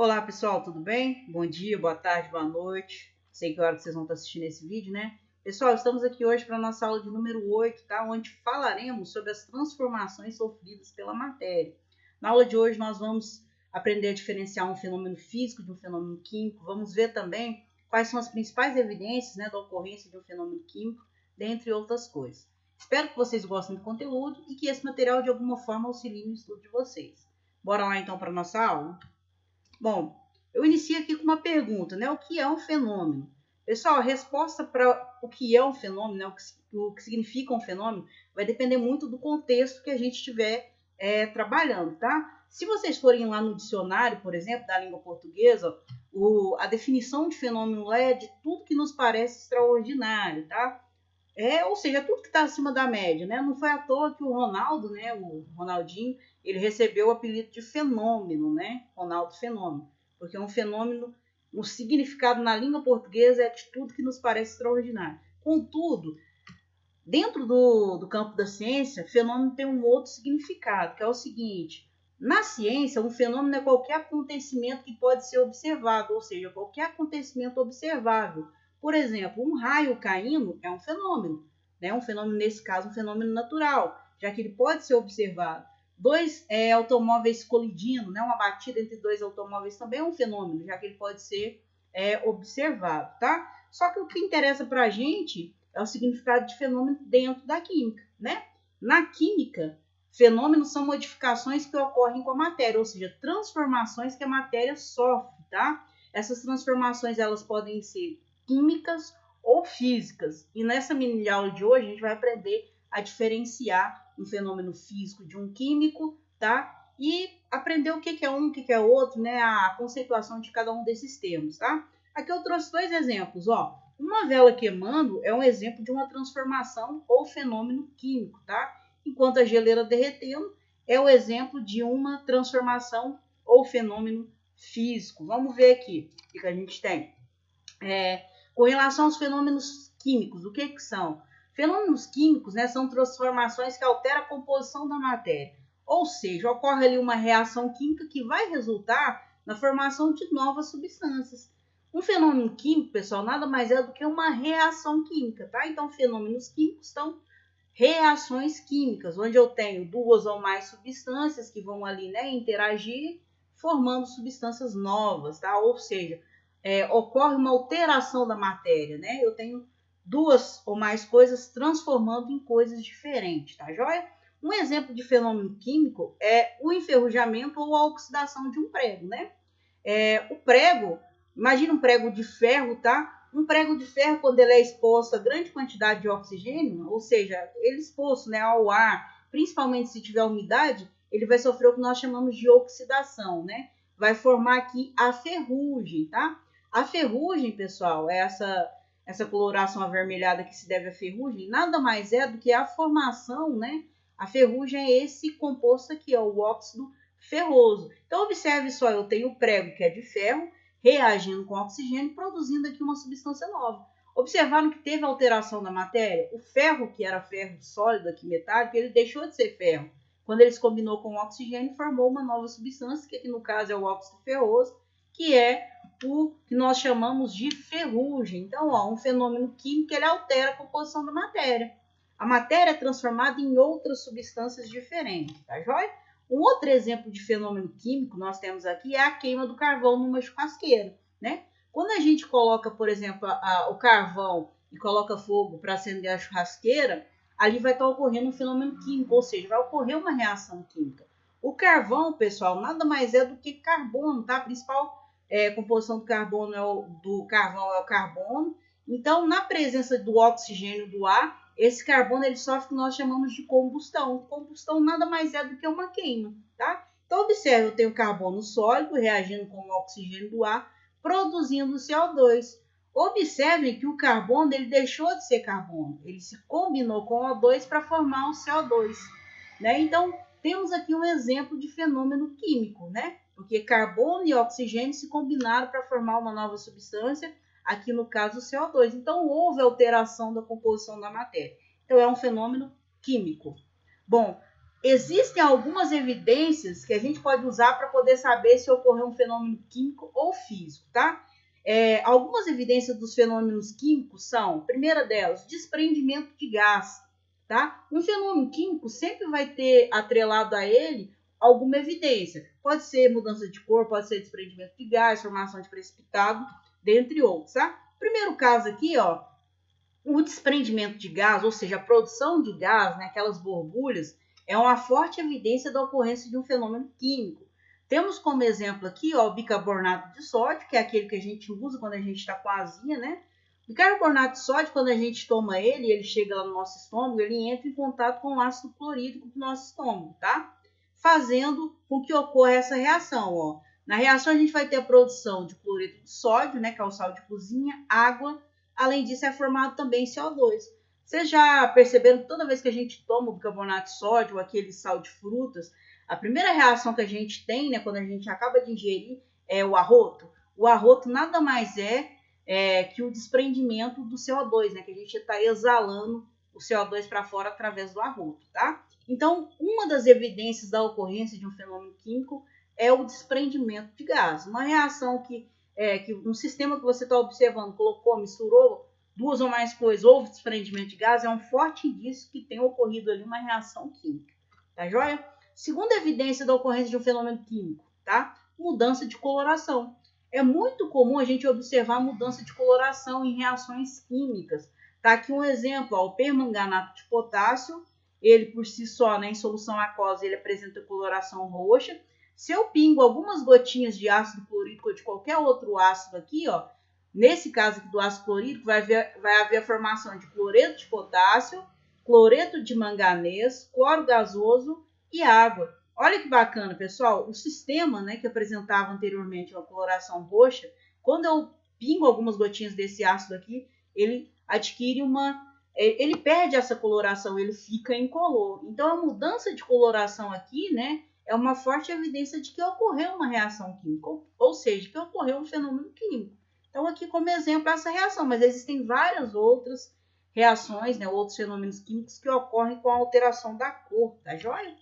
Olá pessoal, tudo bem? Bom dia, boa tarde, boa noite. Sei que hora que vocês vão estar assistindo esse vídeo, né? Pessoal, estamos aqui hoje para a nossa aula de número 8, tá? Onde falaremos sobre as transformações sofridas pela matéria. Na aula de hoje nós vamos aprender a diferenciar um fenômeno físico de um fenômeno químico. Vamos ver também quais são as principais evidências, né, da ocorrência de um fenômeno químico, dentre outras coisas. Espero que vocês gostem do conteúdo e que esse material de alguma forma auxilie no estudo de vocês. Bora lá então para a nossa aula? Bom, eu inicio aqui com uma pergunta, né? O que é um fenômeno? Pessoal, a resposta para o que é um fenômeno, né? o que significa um fenômeno, vai depender muito do contexto que a gente estiver trabalhando, tá? Se vocês forem lá no dicionário, por exemplo, da língua portuguesa, a definição de fenômeno é de tudo que nos parece extraordinário, tá? Ou seja, tudo que está acima da média, né? Não foi à toa que o Ronaldo, né, o Ronaldinho, ele recebeu o apelido de fenômeno, né? Ronaldo Fenômeno, porque um fenômeno, o significado na língua portuguesa é de tudo que nos parece extraordinário. Contudo, dentro do campo da ciência, fenômeno tem um outro significado, que é o seguinte: na ciência, um fenômeno é qualquer acontecimento que pode ser observado, ou seja, qualquer acontecimento observável. Por exemplo, um raio caindo é um fenômeno, né? Um fenômeno, nesse caso, um fenômeno natural, já que ele pode ser observado. Dois automóveis colidindo, né? Uma batida entre dois automóveis também é um fenômeno, já que ele pode ser observado, tá? Só que o que interessa para a gente é o significado de fenômeno dentro da química, né? Na química, fenômenos são modificações que ocorrem com a matéria, ou seja, transformações que a matéria sofre, tá? Essas transformações, elas podem ser químicas ou físicas. E nessa mini aula de hoje, a gente vai aprender a diferenciar um fenômeno físico de um químico, tá? E aprender o que é um, o que é outro, né? A conceituação de cada um desses termos, tá? Aqui eu trouxe dois exemplos, ó. Uma vela queimando é um exemplo de uma transformação ou fenômeno químico, tá? Enquanto a geleira derretendo é o exemplo de uma transformação ou fenômeno físico. Vamos ver aqui o que a gente tem. Com relação aos fenômenos químicos, o que são? Fenômenos químicos, né, são transformações que alteram a composição da matéria. Ou seja, ocorre ali uma reação química que vai resultar na formação de novas substâncias. Um fenômeno químico, pessoal, nada mais é do que uma reação química, tá? Então, fenômenos químicos são reações químicas, onde eu tenho duas ou mais substâncias que vão ali, né, interagir, formando substâncias novas, tá? Ou seja, ocorre uma alteração da matéria, né? Eu tenho duas ou mais coisas transformando em coisas diferentes, tá joia? Um exemplo de fenômeno químico é o enferrujamento ou a oxidação de um prego, né? O prego, imagina um prego de ferro, tá? Um prego de ferro, quando ele é exposto a grande quantidade de oxigênio, ou seja, ele exposto, né, ao ar, principalmente se tiver umidade, ele vai sofrer o que nós chamamos de oxidação, né? Vai formar aqui a ferrugem, tá? A ferrugem, pessoal, essa coloração avermelhada que se deve à ferrugem, nada mais é do que a formação, né? A ferrugem é esse composto aqui, é o óxido ferroso. Então, observe só, eu tenho o prego que é de ferro, reagindo com oxigênio, produzindo aqui uma substância nova. Observaram que teve alteração na matéria? O ferro, que era ferro sólido aqui, metálico, ele deixou de ser ferro. Quando ele se combinou com o oxigênio, formou uma nova substância, que aqui no caso é o óxido ferroso, que é o que nós chamamos de ferrugem. Então, ó, um fenômeno químico, ele altera a composição da matéria. A matéria é transformada em outras substâncias diferentes, tá joia? Um outro exemplo de fenômeno químico nós temos aqui é a queima do carvão numa churrasqueira, né? Quando a gente coloca, por exemplo, o carvão e coloca fogo para acender a churrasqueira, ali vai estar ocorrendo um fenômeno químico, ou seja, vai ocorrer uma reação química. O carvão, pessoal, nada mais é do que carbono, tá? A principal composição do carvão é o carbono. Então, na presença do oxigênio do ar, esse carbono ele sofre o que nós chamamos de combustão. Combustão nada mais é do que uma queima, tá? Então, observe, eu tenho carbono sólido reagindo com o oxigênio do ar, produzindo CO2. Observem que o carbono ele deixou de ser carbono, ele se combinou com o O2 para formar o CO2, né? Então, temos aqui um exemplo de fenômeno químico, né? Porque carbono e oxigênio se combinaram para formar uma nova substância, aqui no caso o CO2. Então, houve alteração da composição da matéria. Então, é um fenômeno químico. Bom, existem algumas evidências que a gente pode usar para poder saber se ocorreu um fenômeno químico ou físico, tá? Algumas evidências dos fenômenos químicos são, primeira delas, desprendimento de gás, tá? Um fenômeno químico sempre vai ter atrelado a ele alguma evidência. Pode ser mudança de cor, pode ser desprendimento de gás, formação de precipitado, dentre outros, tá? Primeiro caso aqui, ó, o desprendimento de gás, ou seja, a produção de gás, né, aquelas borbulhas, é uma forte evidência da ocorrência de um fenômeno químico. Temos como exemplo aqui, ó, o bicarbonato de sódio, que é aquele que a gente usa quando a gente está com azia, né? O bicarbonato de sódio, quando a gente toma ele chega lá no nosso estômago, ele entra em contato com o ácido clorídrico do nosso estômago, tá? Fazendo com que ocorra essa reação, ó. Na reação a gente vai ter a produção de cloreto de sódio, né, que é o sal de cozinha, água. Além disso, é formado também CO2. Vocês já perceberam que toda vez que a gente toma o bicarbonato de sódio ou aquele sal de frutas, a primeira reação que a gente tem, né, quando a gente acaba de ingerir, é o arroto? O arroto nada mais que o desprendimento do CO2, né, que a gente está exalando o CO2 para fora através do arroto, tá? Então, uma das evidências da ocorrência de um fenômeno químico é o desprendimento de gás. Uma reação que um sistema que você está observando, colocou, misturou duas ou mais coisas, houve desprendimento de gás, é um forte indício que tem ocorrido ali uma reação química. Tá joia? Segunda evidência da ocorrência de um fenômeno químico, tá? Mudança de coloração. É muito comum a gente observar mudança de coloração em reações químicas. Tá aqui um exemplo, ó, o permanganato de potássio, ele por si só, né, em solução aquosa, ele apresenta coloração roxa. Se eu pingo algumas gotinhas de ácido clorídrico ou de qualquer outro ácido aqui, ó, nesse caso aqui do ácido clorídrico, vai haver a formação de cloreto de potássio, cloreto de manganês, cloro gasoso e água. Olha que bacana, pessoal. O sistema, né, que apresentava anteriormente uma coloração roxa, quando eu pingo algumas gotinhas desse ácido aqui, ele adquire ele perde essa coloração, ele fica incolor. Então, a mudança de coloração aqui, né, é uma forte evidência de que ocorreu uma reação química, ou seja, que ocorreu um fenômeno químico. Então, aqui como exemplo essa reação, mas existem várias outras reações, né, outros fenômenos químicos que ocorrem com a alteração da cor, tá joia?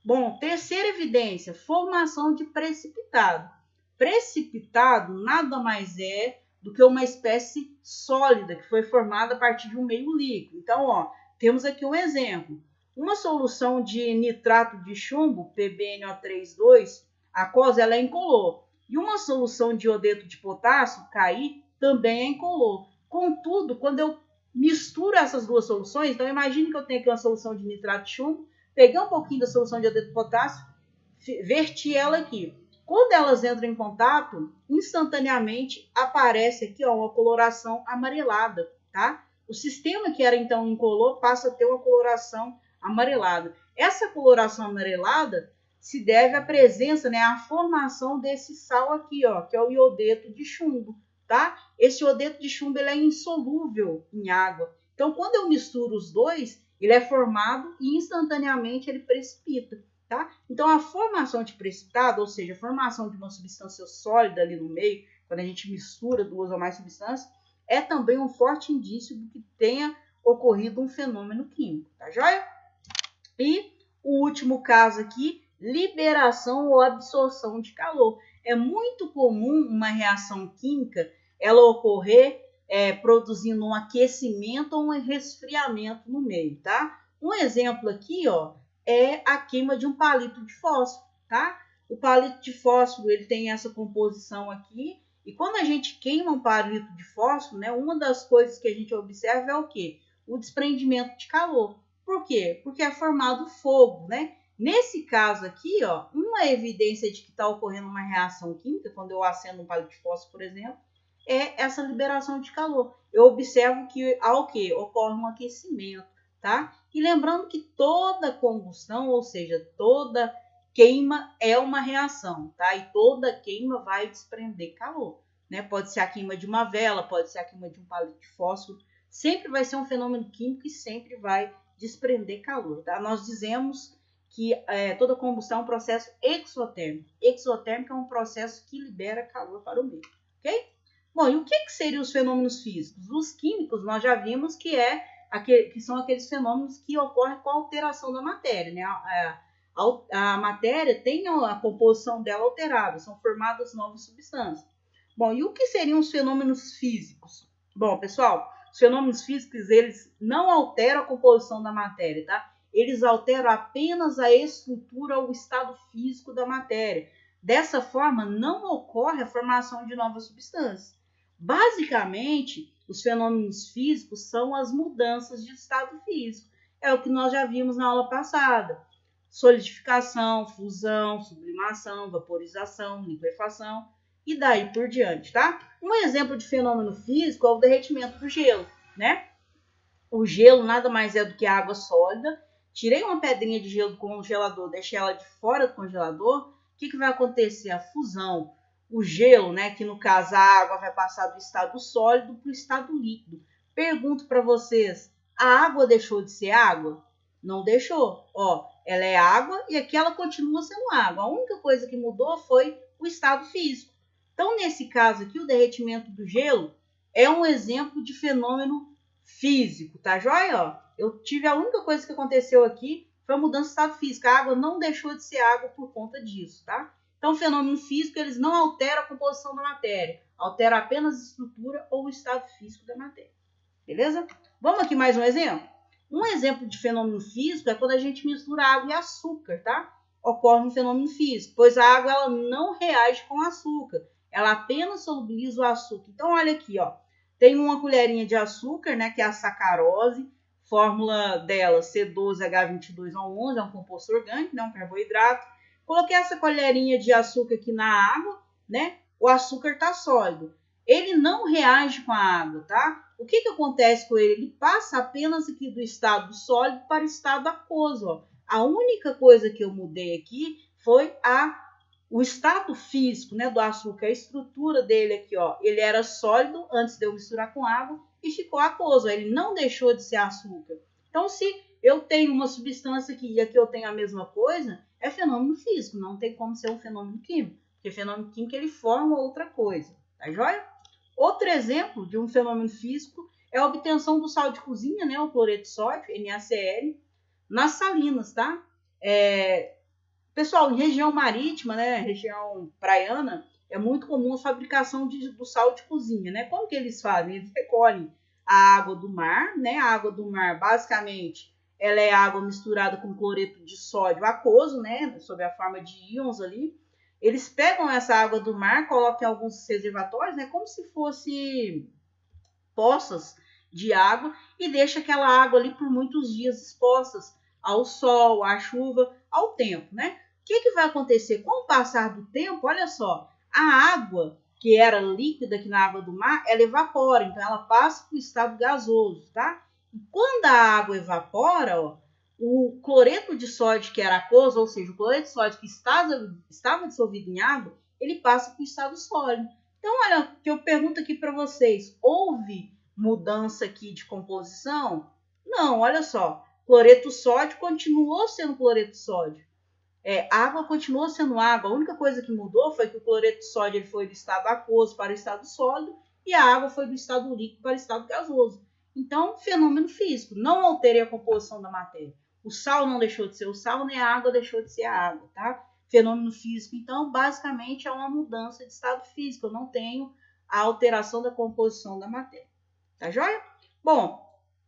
Bom, terceira evidência, formação de precipitado. Precipitado nada mais é do que uma espécie sólida que foi formada a partir de um meio líquido. Então, ó, temos aqui um exemplo. Uma solução de nitrato de chumbo, PbNO3,2, aquosa, ela é incolor. E uma solução de iodeto de potássio, KI, também é incolor. Contudo, quando eu misturo essas duas soluções, então imagine que eu tenho aqui uma solução de nitrato de chumbo, peguei um pouquinho da solução de iodeto de potássio, verti ela aqui. Quando elas entram em contato, instantaneamente aparece aqui, ó, uma coloração amarelada, tá? O sistema que era então incolor passa a ter uma coloração amarelada. Essa coloração amarelada se deve à presença, né, à formação desse sal aqui, ó, que é o iodeto de chumbo, tá? Esse iodeto de chumbo ele é insolúvel em água. Então, quando eu misturo os dois, ele é formado e instantaneamente ele precipita, tá? Então, a formação de precipitado, ou seja, a formação de uma substância sólida ali no meio, quando a gente mistura duas ou mais substâncias, é também um forte indício do que tenha ocorrido um fenômeno químico, tá joia? E o último caso aqui, liberação ou absorção de calor. É muito comum uma reação química ela ocorrer produzindo um aquecimento ou um resfriamento no meio, tá? Um exemplo aqui, ó, é a queima de um palito de fósforo, tá? O palito de fósforo, ele tem essa composição aqui, e quando a gente queima um palito de fósforo, né, uma das coisas que a gente observa é o quê? O desprendimento de calor. Por quê? Porque é formado fogo, né? Nesse caso aqui, ó, uma evidência de que está ocorrendo uma reação química, quando eu acendo um palito de fósforo, por exemplo, é essa liberação de calor. Eu observo que ao que ocorre um aquecimento, tá? E lembrando que toda combustão, ou seja, toda queima é uma reação, tá? E toda queima vai desprender calor, né? Pode ser a queima de uma vela, pode ser a queima de um palito de fósforo, sempre vai ser um fenômeno químico e sempre vai desprender calor, tá? Nós dizemos que toda combustão é um processo exotérmico. Exotérmico é um processo que libera calor para o meio, ok? Bom, e o que seriam os fenômenos físicos? Os químicos, nós já vimos que é que são aqueles fenômenos que ocorrem com a alteração da matéria, né? A matéria tem a composição dela alterada, são formadas novas substâncias. Bom, e o que seriam os fenômenos físicos? Bom, pessoal, os fenômenos físicos, eles não alteram a composição da matéria, tá? Eles alteram apenas a estrutura ou o estado físico da matéria. Dessa forma, não ocorre a formação de novas substâncias. Basicamente, os fenômenos físicos são as mudanças de estado físico. É o que nós já vimos na aula passada. Solidificação, fusão, sublimação, vaporização, liquefação e daí por diante, tá? Um exemplo de fenômeno físico é o derretimento do gelo, né? O gelo nada mais é do que água sólida. Tirei uma pedrinha de gelo do congelador, deixei ela de fora do congelador. O que vai acontecer? A fusão. O gelo, né, que no caso a água vai passar do estado sólido para o estado líquido. Pergunto para vocês, a água deixou de ser água? Não deixou. Ó, ela é água e aqui ela continua sendo água. A única coisa que mudou foi o estado físico. Então, nesse caso aqui, o derretimento do gelo é um exemplo de fenômeno físico, tá joia? Ó, a única coisa que aconteceu aqui foi a mudança de estado físico. A água não deixou de ser água por conta disso, tá? Então, o fenômeno físico, eles não alteram a composição da matéria, alteram apenas a estrutura ou o estado físico da matéria. Beleza? Vamos aqui mais um exemplo? Um exemplo de fenômeno físico é quando a gente mistura água e açúcar, tá? Ocorre um fenômeno físico, pois a água ela não reage com o açúcar, ela apenas solubiliza o açúcar. Então, olha aqui, ó. Tem uma colherinha de açúcar, né, que é a sacarose, fórmula dela C12H22O11, é um composto orgânico, né, um carboidrato. Coloquei essa colherinha de açúcar aqui na água, né? O açúcar está sólido. Ele não reage com a água, tá? O que acontece com ele? Ele passa apenas aqui do estado sólido para o estado aquoso, ó. A única coisa que eu mudei aqui foi o estado físico, né, do açúcar, a estrutura dele aqui, ó, ele era sólido antes de eu misturar com água e ficou aquoso, ele não deixou de ser açúcar. Então, se eu tenho uma substância aqui e aqui eu tenho a mesma coisa, é fenômeno físico, não tem como ser um fenômeno químico, porque fenômeno químico ele forma outra coisa, tá joia? Outro exemplo de um fenômeno físico é a obtenção do sal de cozinha, né, o cloreto de sódio, NaCl, nas salinas, tá? Pessoal, em região marítima, né, região praiana, é muito comum a fabricação do sal de cozinha, né? Como que eles fazem? Eles recolhem a água do mar, né? A água do mar, basicamente, ela é água misturada com cloreto de sódio aquoso, né? Sob a forma de íons ali. Eles pegam essa água do mar, colocam em alguns reservatórios, né? Como se fosse poças de água e deixa aquela água ali por muitos dias expostas ao sol, à chuva, ao tempo, né? O que vai acontecer? Com o passar do tempo, olha só, a água que era líquida aqui na água do mar, ela evapora, então ela passa para o estado gasoso, tá? E quando a água evapora, ó, o cloreto de sódio que era aquoso, ou seja, o cloreto de sódio que estava dissolvido em água, ele passa para o estado sólido. Então, olha, que eu pergunto aqui para vocês, houve mudança aqui de composição? Não, olha só, cloreto sódio continuou sendo cloreto sódio. A água continuou sendo água, a única coisa que mudou foi que o cloreto de sódio ele foi do estado aquoso para o estado sólido e a água foi do estado líquido para o estado gasoso. Então, fenômeno físico, não alterei a composição da matéria. O sal não deixou de ser o sal, nem a água deixou de ser a água, tá? Fenômeno físico, então, basicamente é uma mudança de estado físico, eu não tenho a alteração da composição da matéria. Tá joia? Bom,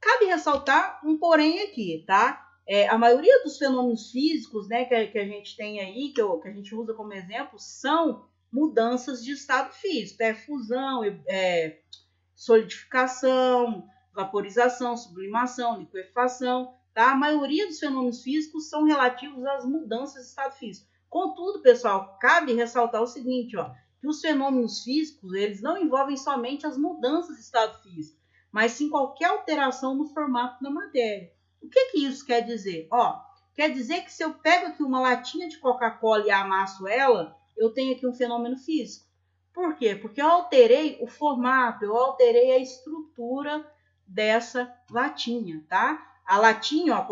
cabe ressaltar um porém aqui, tá? A maioria dos fenômenos físicos, né, que a gente tem aí, que a gente usa como exemplo, são mudanças de estado físico. Fusão, solidificação, vaporização, sublimação, liquefação. Tá? A maioria dos fenômenos físicos são relativos às mudanças de estado físico. Contudo, pessoal, cabe ressaltar o seguinte, ó, que os fenômenos físicos eles não envolvem somente as mudanças de estado físico, mas sim qualquer alteração no formato da matéria. O que isso quer dizer? Quer dizer que se eu pego aqui uma latinha de Coca-Cola e amasso ela, eu tenho aqui um fenômeno físico. Por quê? Porque eu alterei o formato, eu alterei a estrutura dessa latinha, tá? A latinha,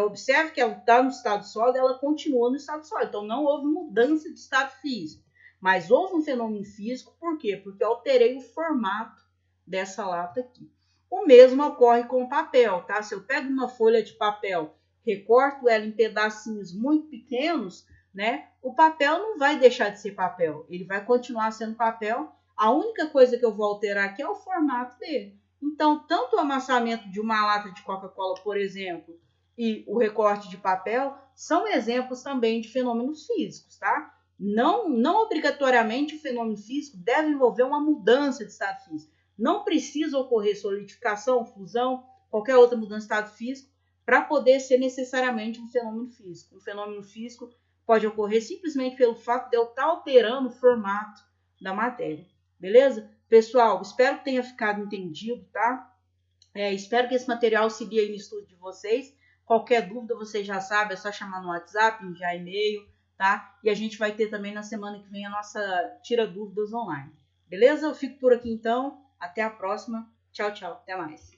observe que ela está no estado sólido, ela continua no estado sólido. Então, não houve mudança de estado físico. Mas houve um fenômeno físico, por quê? Porque eu alterei o formato dessa lata aqui. O mesmo ocorre com o papel, tá? Se eu pego uma folha de papel, recorto ela em pedacinhos muito pequenos, né? O papel não vai deixar de ser papel, ele vai continuar sendo papel. A única coisa que eu vou alterar aqui é o formato dele. Então, tanto o amassamento de uma lata de Coca-Cola, por exemplo, e o recorte de papel são exemplos também de fenômenos físicos, tá? Não obrigatoriamente o fenômeno físico deve envolver uma mudança de estado físico. Não precisa ocorrer solidificação, fusão, qualquer outra mudança de estado físico para poder ser necessariamente um fenômeno físico. Um fenômeno físico pode ocorrer simplesmente pelo fato de eu estar alterando o formato da matéria. Beleza? Pessoal, espero que tenha ficado entendido, tá? Espero que esse material auxilie aí no estudo de vocês. Qualquer dúvida, vocês já sabem, é só chamar no WhatsApp, enviar e-mail, tá? E a gente vai ter também na semana que vem a nossa Tira Dúvidas online. Beleza? Eu fico por aqui então. Até a próxima. Tchau, tchau. Até mais.